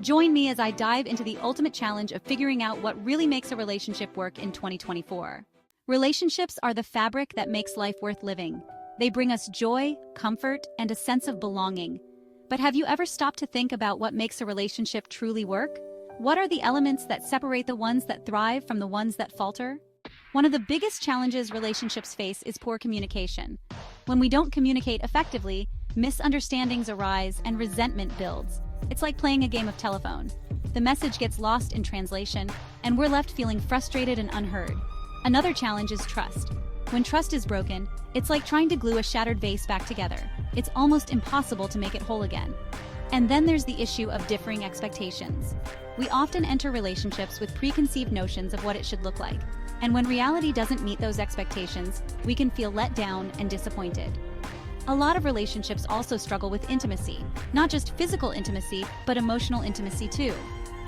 Join me as I dive into the ultimate challenge of figuring out what really makes a relationship work in 2024. Relationships are the fabric that makes life worth living. They bring us joy, comfort, and a sense of belonging. But have you ever stopped to think about what makes a relationship truly work? What are the elements that separate the ones that thrive from the ones that falter? One of the biggest challenges relationships face is poor communication. When we don't communicate effectively, misunderstandings arise and resentment builds. It's like playing a game of telephone. The message gets lost in translation, and we're left feeling frustrated and unheard. Another challenge is trust. When trust is broken, it's like trying to glue a shattered vase back together. It's almost impossible to make it whole again. And then there's the issue of differing expectations. We often enter relationships with preconceived notions of what it should look like. And when reality doesn't meet those expectations, we can feel let down and disappointed. A lot of relationships also struggle with intimacy, not just physical intimacy, but emotional intimacy too.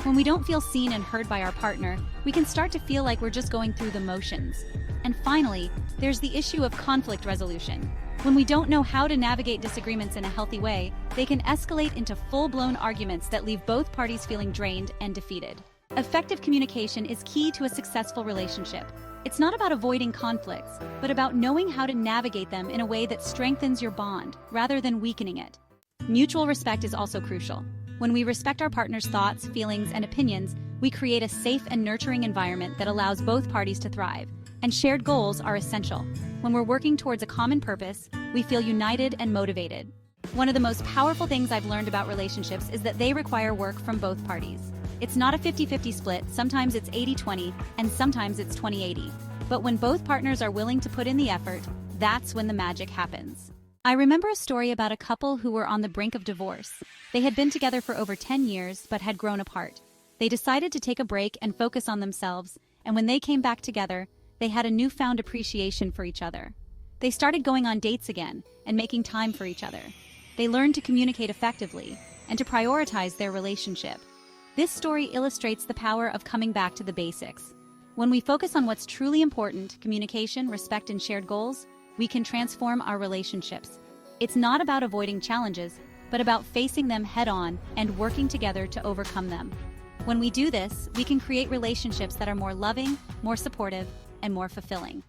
When we don't feel seen and heard by our partner, we can start to feel like we're just going through the motions. And finally, there's the issue of conflict resolution. When we don't know how to navigate disagreements in a healthy way, they can escalate into full-blown arguments that leave both parties feeling drained and defeated. Effective communication is key to a successful relationship. It's not about avoiding conflicts, but about knowing how to navigate them in a way that strengthens your bond, rather than weakening it. Mutual respect is also crucial. When we respect our partner's thoughts, feelings, and opinions, we create a safe and nurturing environment that allows both parties to thrive. And shared goals are essential. When we're working towards a common purpose, we feel united and motivated. One of the most powerful things I've learned about relationships is that they require work from both parties. It's not a 50-50 split, sometimes it's 80-20, and sometimes it's 20-80. But when both partners are willing to put in the effort, that's when the magic happens. I remember a story about a couple who were on the brink of divorce. They had been together for over 10 years, but had grown apart. They decided to take a break and focus on themselves, and when they came back together, they had a newfound appreciation for each other. They started going on dates again and making time for each other. They learned to communicate effectively and to prioritize their relationship. This story illustrates the power of coming back to the basics. When we focus on what's truly important, communication, respect, and shared goals, we can transform our relationships. It's not about avoiding challenges, but about facing them head-on and working together to overcome them. When we do this, we can create relationships that are more loving, more supportive, and more fulfilling.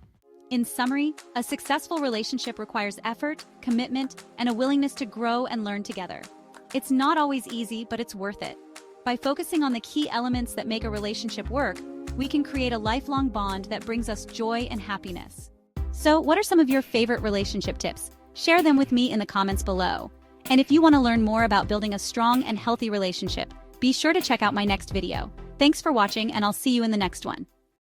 In summary, a successful relationship requires effort, commitment, and a willingness to grow and learn together. It's not always easy, but it's worth it. By focusing on the key elements that make a relationship work, we can create a lifelong bond that brings us joy and happiness. So, what are some of your favorite relationship tips? Share them with me in the comments below. And if you want to learn more about building a strong and healthy relationship, be sure to check out my next video. Thanks for watching, and I'll see you in the next one.